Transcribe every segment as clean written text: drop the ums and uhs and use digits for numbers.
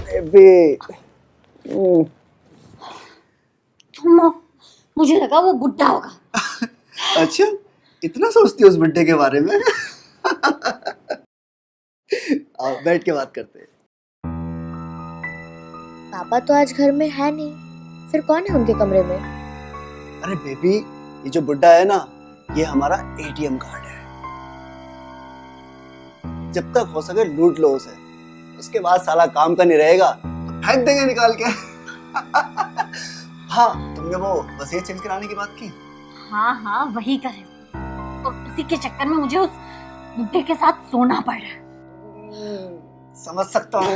Baby. मुझे लगा वो बुड्ढा होगा। अच्छा, इतना सोचती हो उस बुड्ढे के बारे में? आओ बैठ के बात करते हैं। पापा तो आज घर में है नहीं, फिर कौन है उनके कमरे में? अरे बेबी, ये जो बुड्ढा है ना, ये हमारा एटीएम कार्ड है। जब तक हो सके लूट लो उसे, उसके बाद साला काम का नहीं रहेगा तो फेंक देंगे निकाल के। हाँ, तुमने वो वसीयत चेंज कराने की बात की? हाँ वही करे, और उसी के चक्कर में मुझे उस बुड्ढे के साथ सोना पड़ रहा है। समझ सकता हूँ।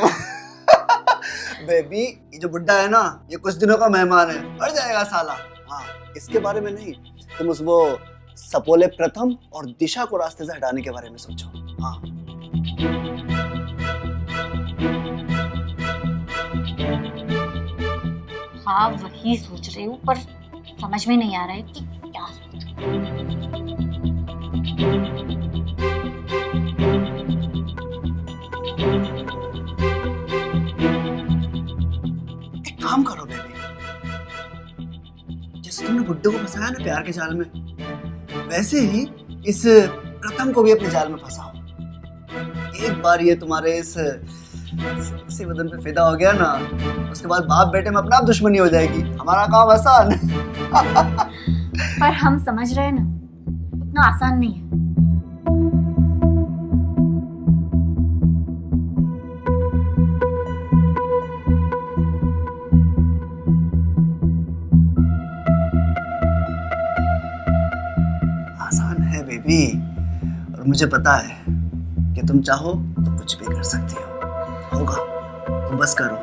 बेबी, ये जो बुड्ढा है ना, ये कुछ दिनों का मेहमान है, बढ़ जाएगा साला। हाँ, इसके बारे में नहीं, तुम उस वो सपोले प्रथम और दिशा को रास्ते से हटाने के बारे में सोचो। हाँ। हाँ वही सोच रही हूँ, पर समझ में नहीं आ रहा है कि क्या सोचूं। एक काम करो बेबी, जैसे तुमने बुड्ढे को फंसाया ना प्यार के जाल में, वैसे ही इस प्रथम को भी अपने जाल में फंसाओ। एक बार ये तुम्हारे इस सेक्सी बदन पे फिदा हो गया ना, उसके बाद बाप बेटे में अपना आप दुश्मनी हो जाएगी। हमारा काम आसान। पर हम समझ रहे हैं ना, उतना आसान नहीं है। आसान है बेबी, और मुझे पता है कि तुम चाहो तो कुछ भी कर सकती हो। होगा तो बस करो।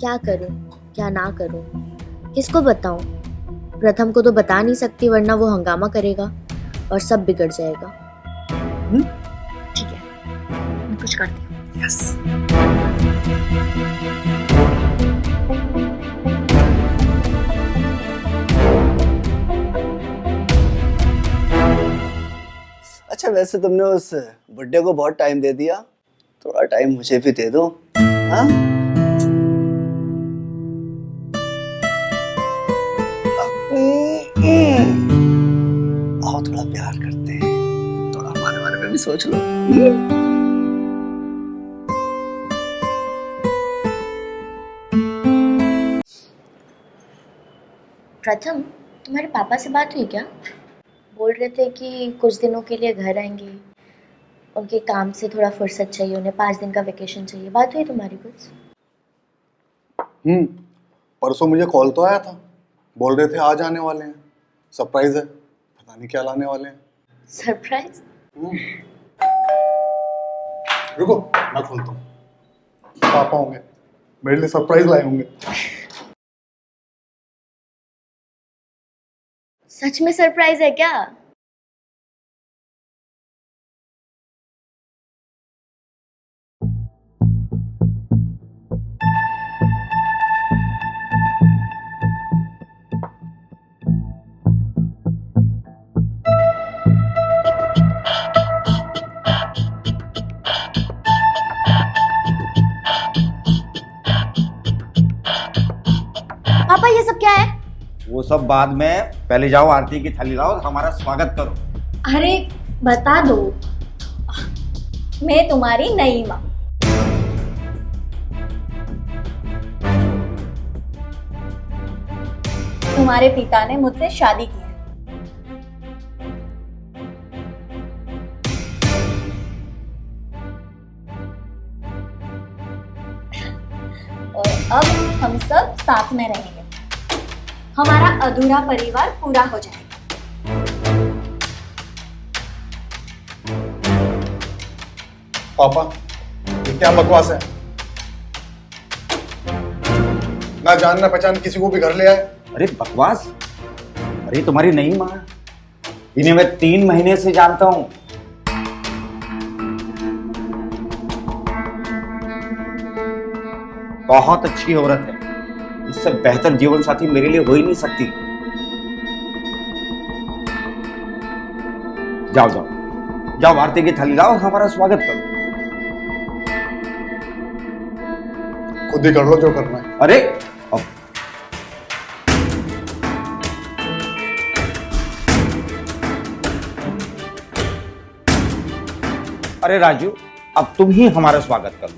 क्या करूं, क्या ना करूं, किसको बताऊं? प्रथम को तो बता नहीं सकती, वरना वो हंगामा करेगा और सब बिगड़ जाएगा। ठीक है, मैं कुछ करती हूँ। यस। अच्छा, वैसे तुमने उस बुड्ढे को बहुत टाइम दे दिया, थोड़ा टाइम मुझे भी दे दो। हाँ? आओ थोड़ा प्यार करते हैं, थोड़ा हमारे बारे में भी सोच लो। प्रथम, तुम्हारे पापा से बात हुई क्या? बोल रहे थे कि कुछ दिनों के लिए घर आएंगे, उनके काम से थोड़ा फुर्सत चाहिए, उन्हें 5 दिन का वेकेशन चाहिए। बात हुई तुम्हारी कुछ? परसों मुझे कॉल तो आया था, बोल रहे थे आज आने वाले हैं, सरप्राइज है, पता नहीं क्या लाने वाले हैं। सरप्राइज? रुको मैं खोलता हूँ, पापा होंगे मेरे लिए सरप्राइज लाए होंगे। सच में सरप्राइज है क्या? पापा ये सब क्या है? वो सब बाद में, पहले जाओ आरती की थाली लाओ, हमारा स्वागत करो। अरे बता दो, मैं तुम्हारी नई माँ। तुम्हारे पिता ने मुझसे शादी की है। और अब हम सब साथ में रहेंगे, हमारा अधूरा परिवार पूरा हो जाएगा। पापा ये क्या बकवास है? ना जान ना पहचान किसी को भी घर ले आए। अरे बकवास, अरे तुम्हारी नई माँ, इन्हें मैं 3 महीने से जानता हूँ। बहुत अच्छी औरत है, इससे बेहतर जीवन साथी मेरे लिए हो ही नहीं सकती। जाओ जाओ जाओ, आरती की थाली लाओ, हमारा स्वागत करो। खुद ही कर लो जो करना है। अरे अब अरे राजू, अब तुम ही हमारा स्वागत कर लो।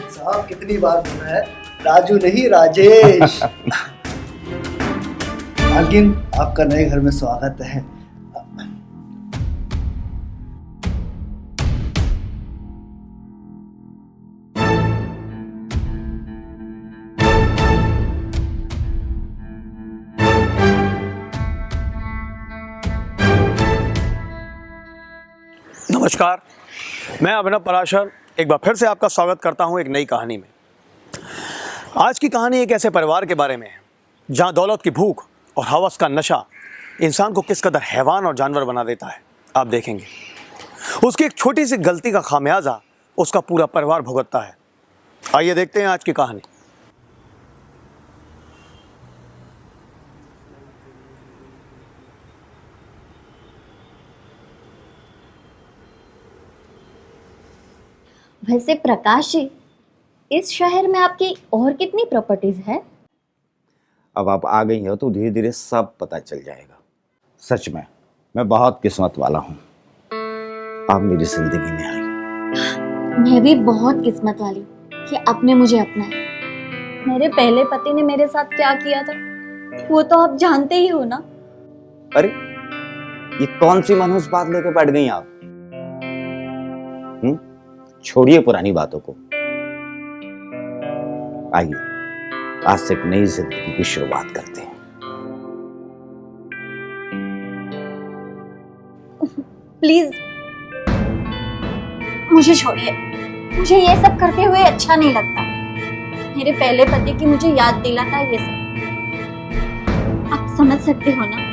साहब कितनी बार बोला है, राजू नहीं राजेश। लेकिन आपका नए घर में स्वागत है। नमस्कार, मैं अभिनव पराशर एक बार फिर से आपका स्वागत करता हूं एक नई कहानी में। आज की कहानी एक ऐसे परिवार के बारे में है जहां दौलत की भूख और हवस का नशा इंसान को किस कदर हैवान और जानवर बना देता है, आप देखेंगे। उसकी एक छोटी सी गलती का खामियाजा उसका पूरा परिवार भुगतता है। आइए देखते हैं आज की कहानी। वैसे प्रकाश जी, इस शहर में आपकी और कितनी प्रॉपर्टीज है? अब आप आ गई हो तो धीरे धीरे सब पता चल जाएगा। सच में मैं बहुत किस्मत वाला हूँ, आप मेरी जिंदगी में आई। मैं भी बहुत किस्मत वाली कि आपने मुझे अपनाया। मेरे पहले पति ने मेरे साथ क्या किया था वो तो आप जानते ही हो ना। अरे ये कौन सी मनहूस बात लेके बैठ गई आप? छोड़िए पुरानी बातों को, आइए आज से एक नई जिंदगी की शुरुआत करते हैं। प्लीज मुझे छोड़िए, मुझे ये सब करते हुए अच्छा नहीं लगता। मेरे पहले पति की मुझे याद दिलाता है ये सब, आप समझ सकते हो ना।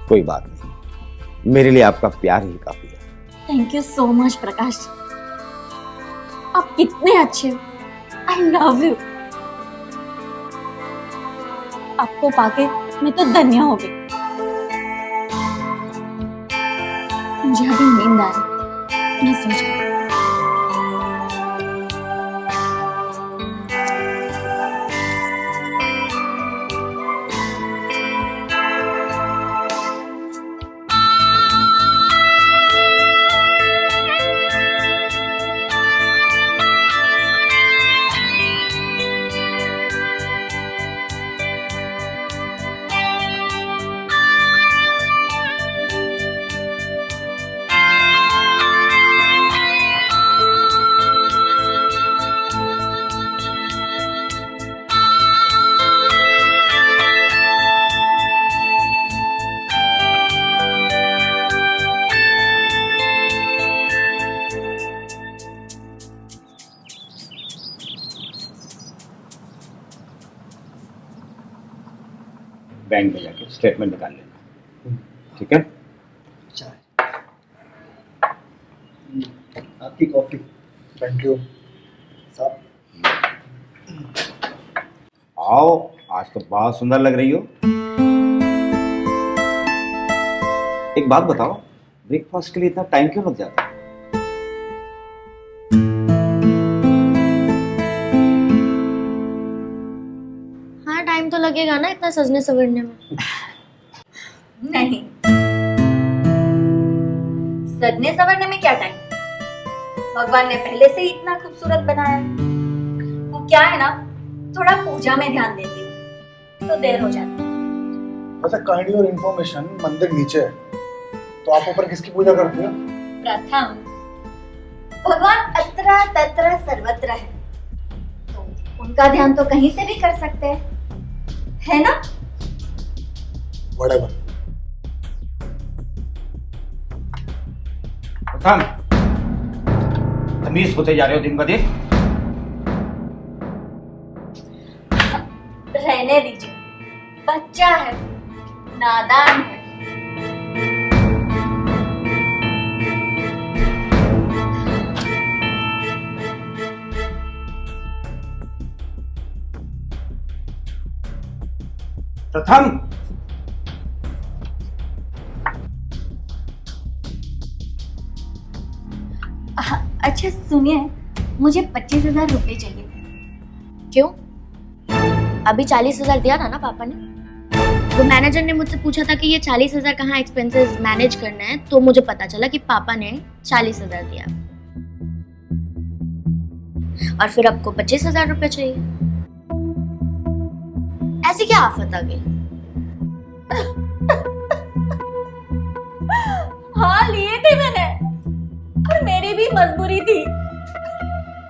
कोई बात नहीं, मेरे लिए आपका प्यार ही काफी है। थैंक यू सो मच प्रकाश, आप कितने अच्छे हो। I love you. आपको पाके मैं तो धन्य हो गई। मुझे अभी नींद आ रही, मैं सो जाऊं। बैंक में जाके स्टेटमेंट निकाल लेना, ठीक है? चाय, आपकी कॉफी। Thank you. साहब आओ, आज तो बहुत सुंदर लग रही हो। एक बात बताओ, ब्रेकफास्ट के लिए इतना टाइम क्यों लग जाता है? हाँ, टाइम तो लगेगा ना इतना सजने संवरने में। नहीं, सजने संवरने में क्या टाइम, भगवान ने पहले से ही इतना खूबसूरत बनाया है। वो क्या है ना, थोड़ा पूजा में ध्यान देती हूँ तो देर हो जाती है। वैसे काइंडली और इन्फॉर्मेशन, मंदिर नीचे है तो आप ऊपर किसकी पूजा करती हैं? प्रथम, भगवान अत्र तत्र सर्वत्र है, तो उनका ध्यान तो कहीं से भी कर सकते हैं, है ना? Whatever. प्रथम, तमीज होते जा रहे हो दिन ब दिन। रहने दीजिए, बच्चा है, नादान है। प्रथम, अच्छा सुनिए, मुझे 25,000 रुपये चाहिए थे। क्यों? अभी 40,000 दिया था ना पापा ने। वो मैनेजर ने मुझसे पूछा था कि ये 40,000 कहाँ एक्सपेंसेस मैनेज करना है, तो मुझे पता चला कि पापा ने 40,000 दिया और फिर आपको 25,000 रुपये चाहिए। ऐसी क्या आफत आ गई? हाँ लिए थे मैंने, और मेरी भी मजबूरी थी।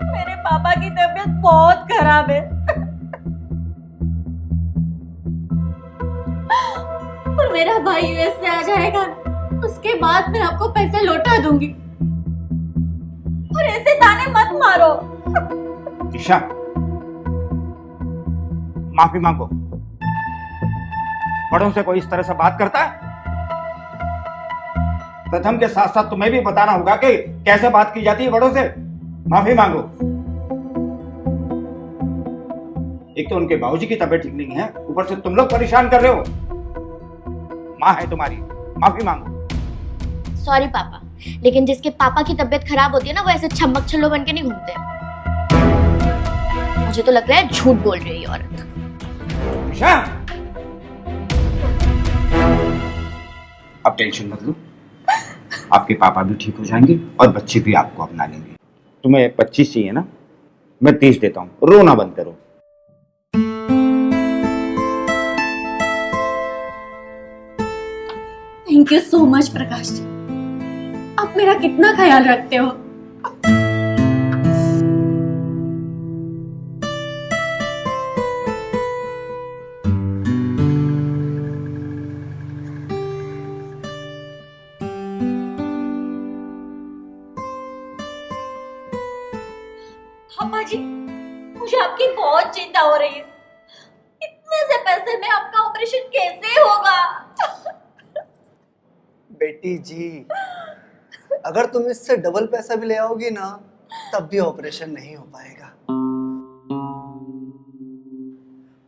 मेरे पापा की तबीयत बहुत खराब है और मेरा भाई यूएस से आ जाएगा, उसके बाद मैं आपको पैसे लौटा दूंगी। और ऐसे ताने मत मारो। ईशा, माफी मांगो। बड़ों से कोई इस तरह से बात करता है? प्रथम के साथ साथ तुम्हें भी बताना होगा कि कैसे बात की जाती है बड़ों से। माफी मांगो। एक तो उनके बाबूजी की तबीयत ठीक नहीं है, ऊपर से तुम लोग परेशान कर रहे हो। माँ है तुम्हारी, माफी मांगो। सॉरी पापा, लेकिन जिसके पापा की तबीयत खराब होती है ना, वो ऐसे छम्मक छल्लो बन के नहीं घूमते। मुझे तो लग रहा है झूठ बोल रही है ये औरत। ईशा, अब टेंशन मत लो, आपके पापा भी ठीक हो जाएंगे और बच्चे भी आपको अपना लेंगे। तुम्हें 25 चाहिए ना, मैं 30 देता हूँ, रोना बंद करो। Thank you so much Prakash ji, आप मेरा कितना ख्याल रखते हो। पापा जी, मुझे आपकी बहुत चिंता हो रही है। इतने से पैसे में आपका ऑपरेशन कैसे होगा? बेटी जी, अगर तुम इससे डबल पैसा भी ले आओगी ना, तब भी ऑपरेशन नहीं हो पाएगा।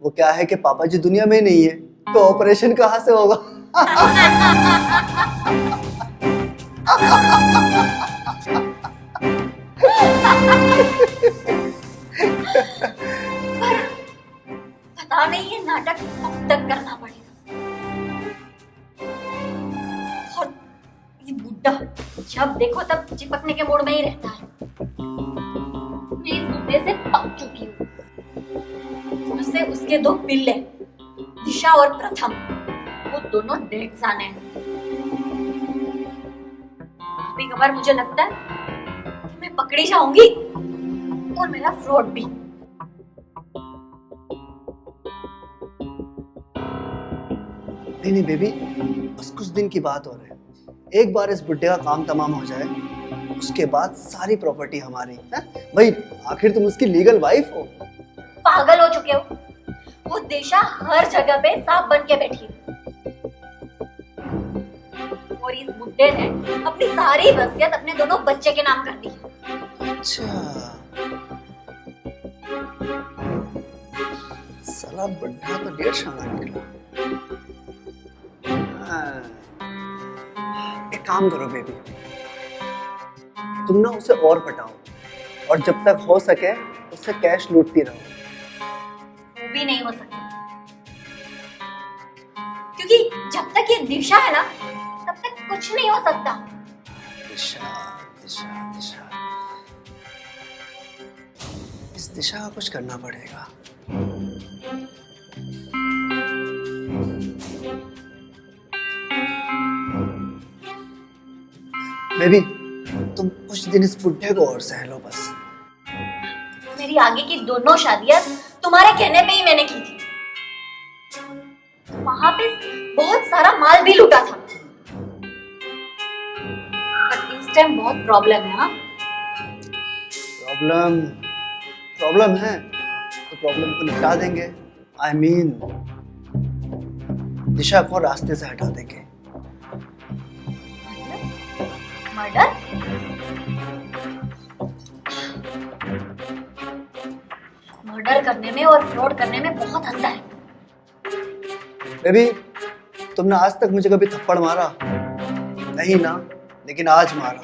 वो क्या है कि पापा जी दुनिया में नहीं है, तो ऑपरेशन कहाँ से होगा? पता नहीं ये नाटक कब तक करना पड़ेगा। और ये बुड्ढा जब देखो तब चिपकने के मूड में ही रहता है। मैं इस बुड्ढे से पक चुकी हूँ। उससे उसके 2 पिल्ले, दिशा और प्रथम, वो दोनों डेढ़ साल हैं। कभी कभार मुझे लगता है कि मैं पकड़ी जाऊंगी और मेरा फ्रॉड भी। नहीं बेबी, बस कुछ दिन की बात और है। एक बार इस बुड्ढे का काम तमाम हो जाए, उसके बाद सारी प्रॉपर्टी हमारी है। भाई आखिर तुम उसकी लीगल वाइफ हो। पागल हो चुके हो? वो दिशा हर जगह पे सांप बन के बैठी है और इस बुड्ढे ने अपनी सारी वसीयत अपने दोनों बच्चे के नाम कर दी। अच्छा, साला बुड्ढा तो 1.5 शाना निकला। एक काम करो बेबी, तुम ना उसे और पटाओ और जब तक हो सके उससे कैश लूटती रहो। वो भी नहीं हो सकता, क्योंकि जब तक ये दिशा है ना, तब तक कुछ नहीं हो सकता। दिशा दिशा दिशा, इस दिशा का कुछ करना पड़ेगा। बेबी, तुम कुछ दिन इस बुड्ढे को और सह लो बस। मेरी आगे की दोनों शादियां तुम्हारे कहने पे ही मैंने की थी। वहां पे बहुत सारा माल भी लूटा था, पर इस टाइम बहुत प्रॉब्लम है। हाँ, प्रॉब्लम है तो प्रॉब्लम को निपटा देंगे। आई मीन दिशा को रास्ते से हटा देंगे। मर्डर? मर्डर करने में और फ्रॉड करने में बहुत अंतर है। बेबी, तुमने आज तक मुझे कभी थप्पड़ मारा नहीं ना, लेकिन आज मारा।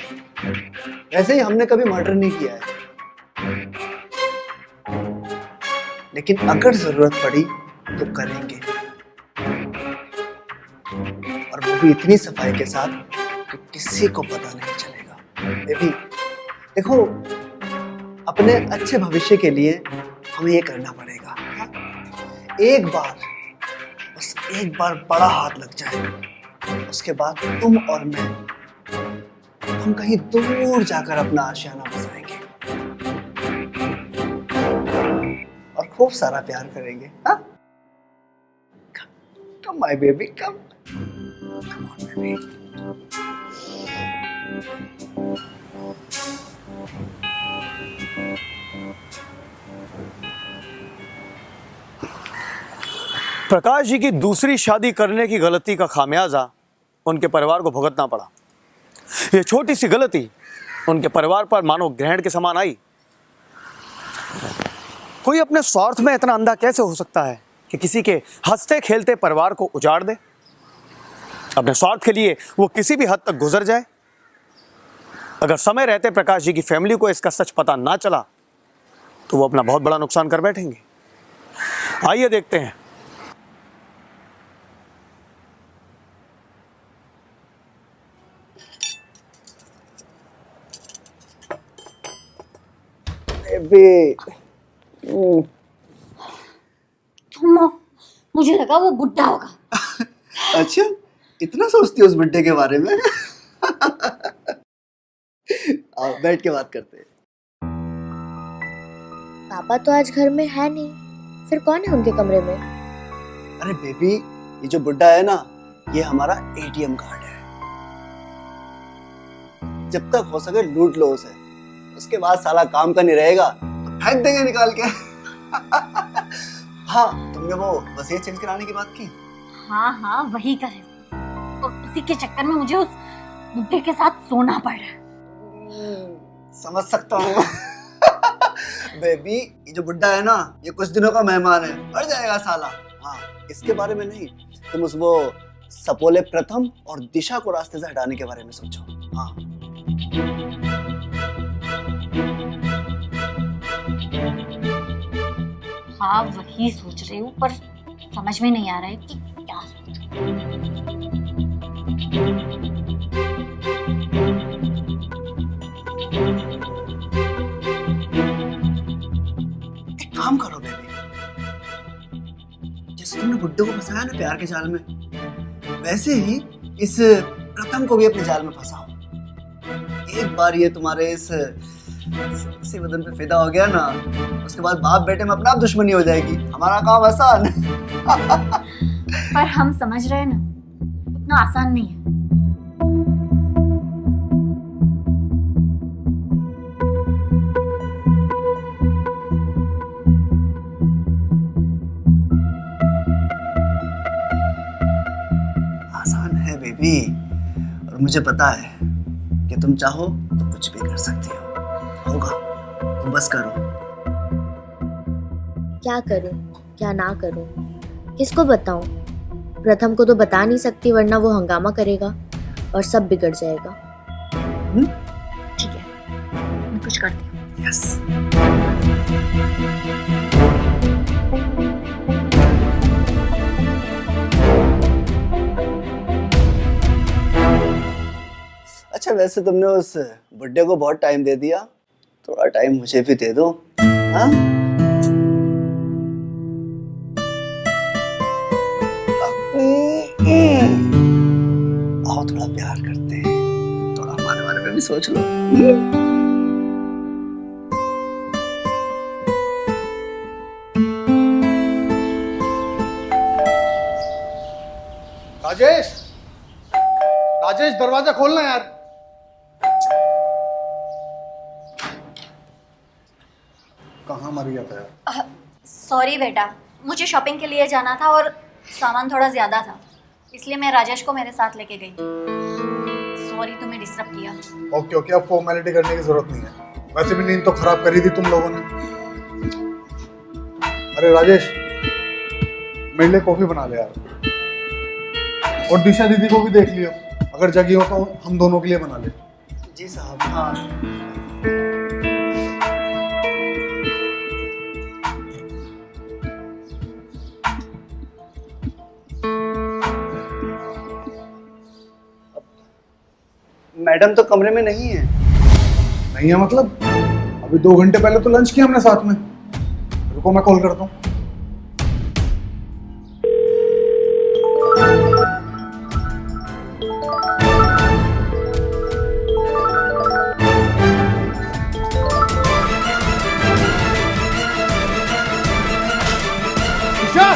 वैसे ही हमने कभी मर्डर नहीं किया है, लेकिन अगर जरूरत पड़ी तो करेंगे, और वो भी इतनी सफाई के साथ कि किसी को पता नहीं चलेगा। बेबी देखो, अपने अच्छे भविष्य के लिए हमें ये करना पड़ेगा। हाँ? एक बार, बस एक बार बड़ा हाथ लग जाए, उसके बाद तुम और मैं, हम कहीं दूर जाकर अपना आशियाना बसाएंगे और खूब सारा प्यार करेंगे। हाँ? Come my baby, come on baby. Prakash ji की दूसरी शादी करने की गलती का खामियाजा उनके परिवार को भुगतना पड़ा। ये छोटी सी गलती उनके परिवार पर मानो ग्रहण के समान आई। कोई अपने स्वार्थ में इतना अंधा कैसे हो सकता है कि किसी के हंसते खेलते परिवार को उजाड़ दे? अपने स्वार्थ के लिए वो किसी भी हद तक गुजर जाए। अगर समय रहते प्रकाश जी की फैमिली को इसका सच पता ना चला तो वो अपना बहुत बड़ा नुकसान कर बैठेंगे। आइए देखते हैं। मुझे लगा वो बुड्ढा होगा। अच्छा, इतना सोचती हो उस बुड्ढे के बारे में? आओ बैठ के बात करते हैं। पापा तो आज घर में है नहीं, फिर कौन है उनके कमरे में? अरे बेबी, ये जो बुड्ढा है ना, ये हमारा एटीएम कार्ड है। जब तक हो सके लूट लो उसे, उसके बाद साला काम का नहीं रहेगा तो फेंक देंगे निकाल के। हाँ, तुमने वो वसीयत चेंज कराने की बात की? हाँ वही करे, और उसी के चक्कर में मुझे उस बुड्ढे के साथ सोना पड़ रहा है। समझ सकता हूँ। बेबी, ये जो बुड्ढा है ना, ये कुछ दिनों का मेहमान है, बढ़ जाएगा साला। हाँ, इसके बारे में नहीं, तुम उस वो सपोले प्रथम और दिशा को रास्ते से हटाने के बारे में सोचो। हाँ, हाँ वही सोच रही हूँ, पर समझ में नहीं आ रहा है कि क्या सोचूं। एक काम करो बेबी, जैसे तुमने बुड्ढे को फंसाया ना प्यार के जाल में, वैसे ही इस प्रथम को भी अपने जाल में फंसाओ। एक बार ये तुम्हारे इस बदन पे फिदा हो गया ना, उसके बाद बाप बेटे में अपना आप दुश्मनी हो जाएगी। हमारा काम आसान। पर हम समझ रहे हैं ना, उतना आसान नहीं है। आसान है बेबी, और मुझे पता है कि तुम चाहो तो कुछ भी कर सकती हो। होगा तो बस करो। क्या करूं, क्या ना करूं, किसको बताऊं? प्रथम को तो बता नहीं सकती, वरना वो हंगामा करेगा और सब बिगड़ जाएगा। ठीक है, मैं कुछ करती हूँ। यस। अच्छा, वैसे तुमने उस बुड्ढे को बहुत टाइम दे दिया, थोड़ा टाइम मुझे भी दे दो। हाँ? आओ थोड़ा प्यार करते हैं, थोड़ा हमारे बारे में भी सोच लो। राजेश, राजेश दरवाजा खोलना यार। कहाँ मर गया था यार? सॉरी बेटा, मुझे शॉपिंग के लिए जाना था और सामान थोड़ा ज्यादा था, इसलिए मैं राजेश को मेरे साथ लेके गई। सॉरी तुम्हें डिस्टर्ब किया। ओके ओके, अब फॉर्मेलिटी करने की जरूरत नहीं है। वैसे भी नींद तो खराब करी थी तुम लोगों ने। अरे राजेश, मेरे लिए कॉफी बना ले यार, और दिशा दीदी को भी देख लियो, अगर जगी हो तो हम दोनों के लिए बना ले। जी साहब। हाँ मैडम तो कमरे में नहीं है। नहीं है मतलब? अभी 2 घंटे पहले तो लंच किया हमने साथ में। रुको मैं कॉल करता हूँ। दिशा!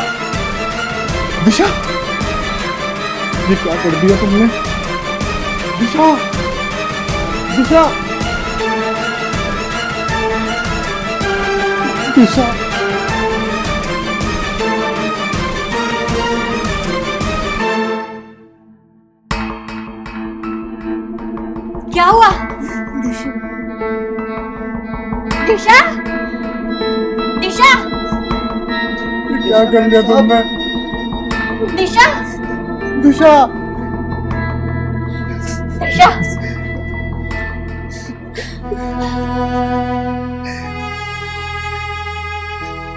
दिशा! ये क्या कर दिया तुमने? दिशा! दिशा! दिशा! क्या हुआ? दिशा? दिशा? क्या कर लिया तुमने? दिशा? दिशा! दिशा?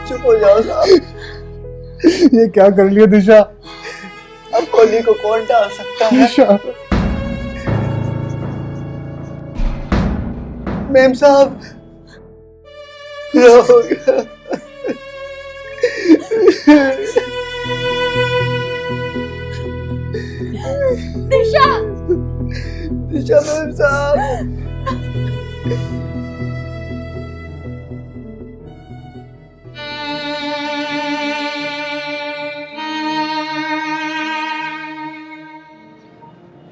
चुप हो जाओ साहब। ये क्या कर लिया दिशा? अब कोहली को कौन डाल सकता है? दिशा! मेम साहब रो गया। दिशा? दिशा मेम साहब।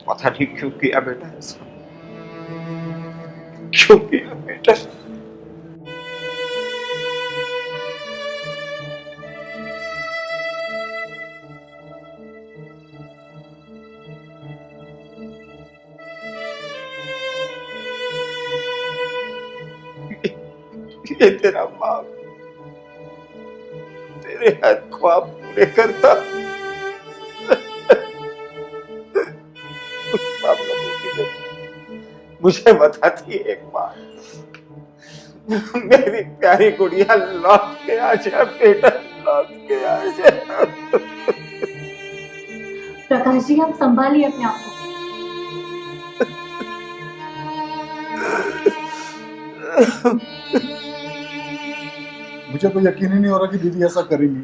पता नहीं क्यों किया बेटा ऐसा, क्यों किया बेटा? ये तेरा बाप तेरे हर ख्वाब पूरे करता। उस बाप का मुझे बताती एक बात, मेरी प्यारी गुड़िया लौट के आ जा बेटा, लौट के आ जा। प्रकाश जी आप संभालिए अपने आप को। मुझे तो यकीन ही नहीं हो रहा कि दीदी ऐसा करेंगी।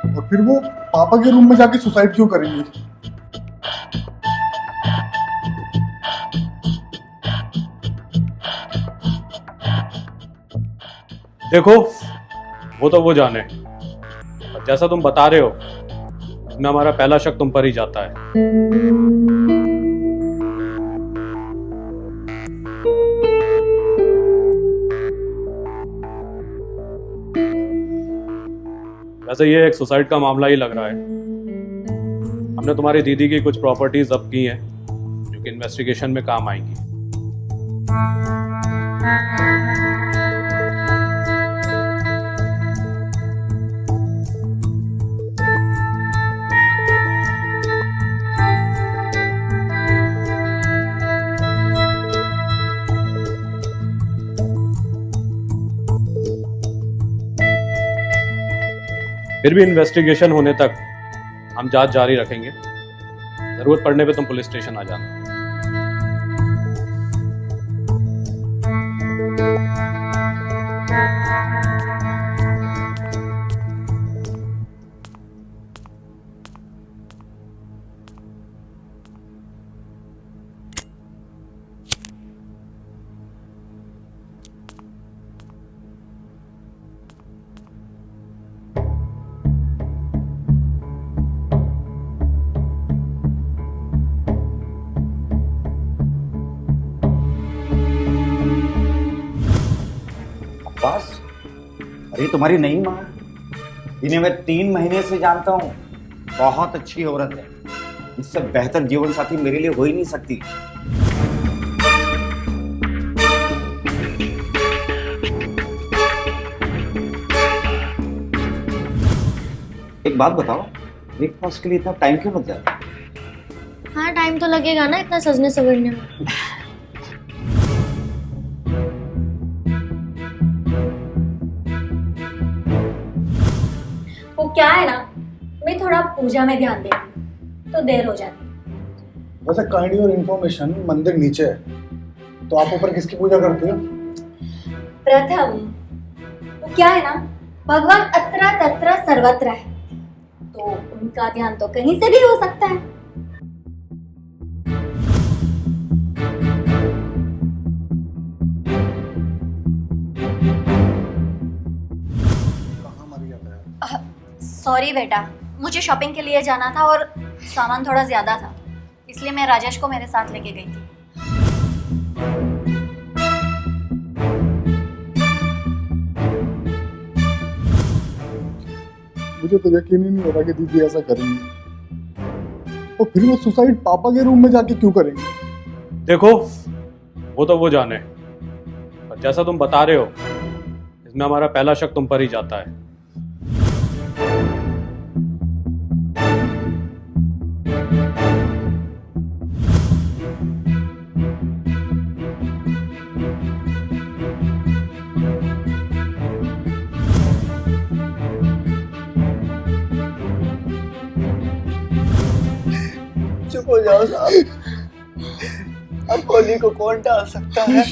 और फिर वो पापा के रूम में जाके सुसाइड क्यों करेंगी? देखो वो तो वो जाने, जैसा तुम बता रहे हो इसमें हमारा पहला शक तुम पर ही जाता है। वैसे ये एक सुसाइड का मामला ही लग रहा है। हमने तुम्हारी दीदी की कुछ प्रॉपर्टीज जब्त की हैं जो कि इन्वेस्टिगेशन में काम आएंगी। फिर भी इन्वेस्टिगेशन होने तक हम जांच जारी रखेंगे। जरूरत पड़ने पे तुम पुलिस स्टेशन आ जाना। बस, अरे तुम्हारी नई माँ, इन्हें मैं 3 महीने से जानता हूँ। बहुत अच्छी औरत है, इससे बेहतर जीवन साथी मेरे लिए हो ही नहीं सकती। एक बात बताओ, ब्रेकफास्ट के लिए इतना टाइम क्यों लग जाता है? हाँ टाइम तो लगेगा ना इतना सजने संवरने में। वो क्या है ना, मैं थोड़ा पूजा में ध्यान देती हूँ तो देर हो जाती है। वैसे काइंड और इन्फॉर्मेशन, मंदिर नीचे है, तो आप ऊपर किसकी पूजा करते हो? प्रथम, वो क्या है ना, भगवान अत्र तत्र सर्वत्र है, तो उनका ध्यान तो कहीं से भी हो सकता है। कहाँ मर गया था यार? सॉरी बेटा, मुझे शॉपिंग के लिए जाना था और सामान थोड़ा ज्यादा था, इसलिए मैं राजेश को मेरे साथ लेके गई थी। मुझे तो यकीन ही नहीं हो रहा कि दीदी ऐसा करेंगी, और फिर वो सुसाइड पापा के रूम में जाके क्यों करेंगे? देखो, वो तो वो जाने, पर जैसा तुम बता रहे हो, इसमें हमारा पहला शक तुम पर ही जाता है। चुप हो जाओ साहब, अब होली को कौन टाल सकता है?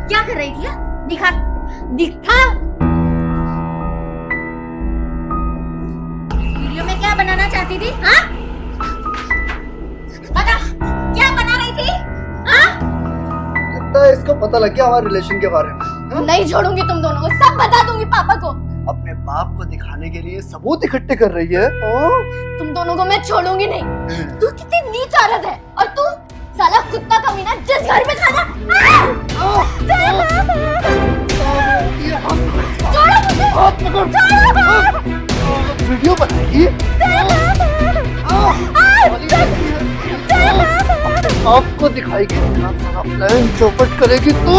क्या कर रही थी? दिखा दिखा, वीडियो में क्या बनाना चाहती थी? हाँ, बता, क्या बना रही थी? हाँ, लगता है इसको पता लग गया हमारे रिलेशन के बारे में। हाँ? नहीं छोड़ूंगी तुम दोनों को, सब बता दूंगी पापा को। अपने बाप को दिखाने के लिए सबूत इकट्ठे कर रही है। तुम दोनों को मैं छोड़ूंगी नहीं। तू कितनी नीच औरत है, और तू साला कुत्ता कमीना, जिस घर में खाना। वीडियो बनाएगी, आपको दिखाएगी, इतना सारा प्लान चौपट करेगी तू।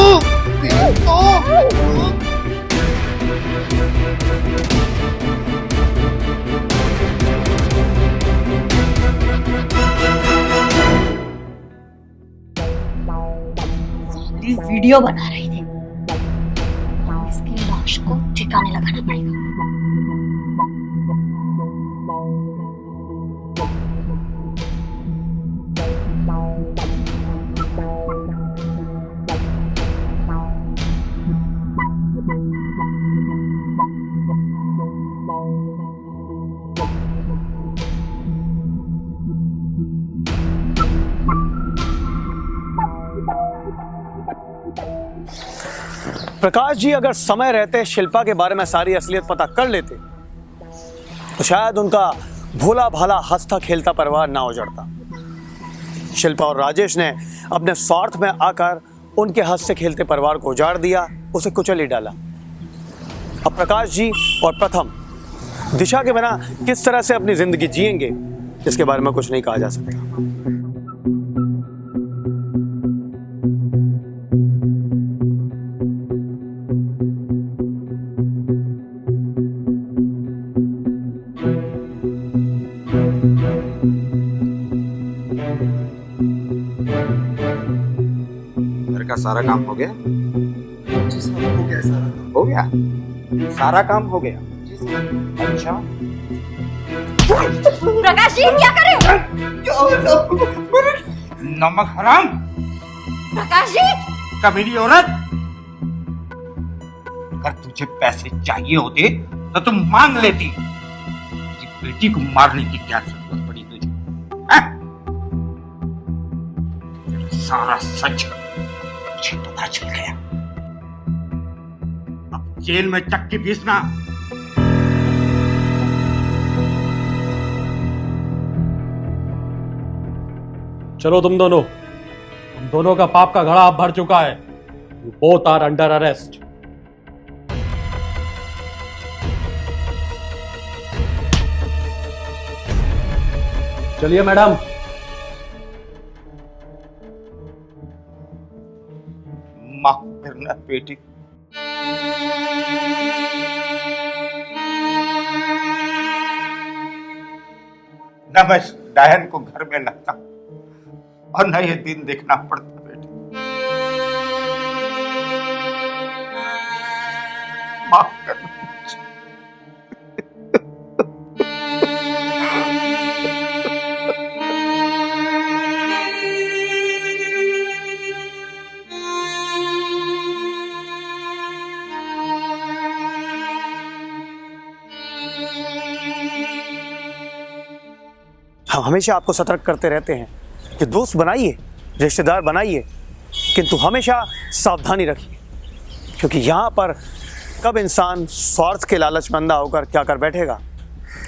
वीडियो बना रही थी, इसकी लाश को ठिकाने लगाना पड़ेगा। प्रकाश जी अगर समय रहते शिल्पा के बारे में सारी असलियत पता कर लेते तो शायद उनका भोला भाला हंसता खेलता परिवार ना उजड़ता। शिल्पा और राजेश ने अपने स्वार्थ में आकर उनके हंसते खेलते परिवार को उजाड़ दिया, उसे कुचल ही डाला। अब प्रकाश जी और प्रथम दिशा के बिना किस तरह से अपनी जिंदगी जिएंगे, इसके बारे में कुछ नहीं कहा जा सकता। घर का सारा काम हो गया? जी साहब, हो गया सारा काम। हो गया, सारा काम हो गया। जी साहब। अच्छा, प्रकाश जी क्या कर रहे हो? क्या हो गया साहब? नमक हराम, प्रकाश जी कमीनी औरत। अगर तुझे पैसे चाहिए होते तो तुम मांग लेती। तेरी बेटी को मारने की क्या जरूरत पड़ी तुझे? हैं? सारा सच मुझे पता चल गया। अब जेल में चक्की पीसना। चलो तुम दोनों का पाप का घड़ा अब भर चुका है। You both are under arrest. चलिए मैडम। माफ करना बेटी। न मैं डायन को घर में लाता और न ये दिन देखना पड़ता बेटी। माफ करना मुझे। हम हमेशा आपको सतर्क करते रहते हैं कि दोस्त बनाइए, रिश्तेदार बनाइए, किंतु हमेशा सावधानी रखिए, क्योंकि यहाँ पर कब इंसान स्वार्थ के लालच में अंधा होकर क्या कर बैठेगा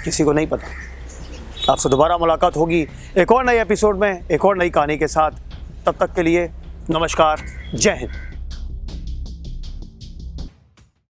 किसी को नहीं पता। आपसे दोबारा मुलाकात होगी एक और नए एपिसोड में, एक और नई कहानी के साथ। तब तक के लिए नमस्कार, जय हिंद।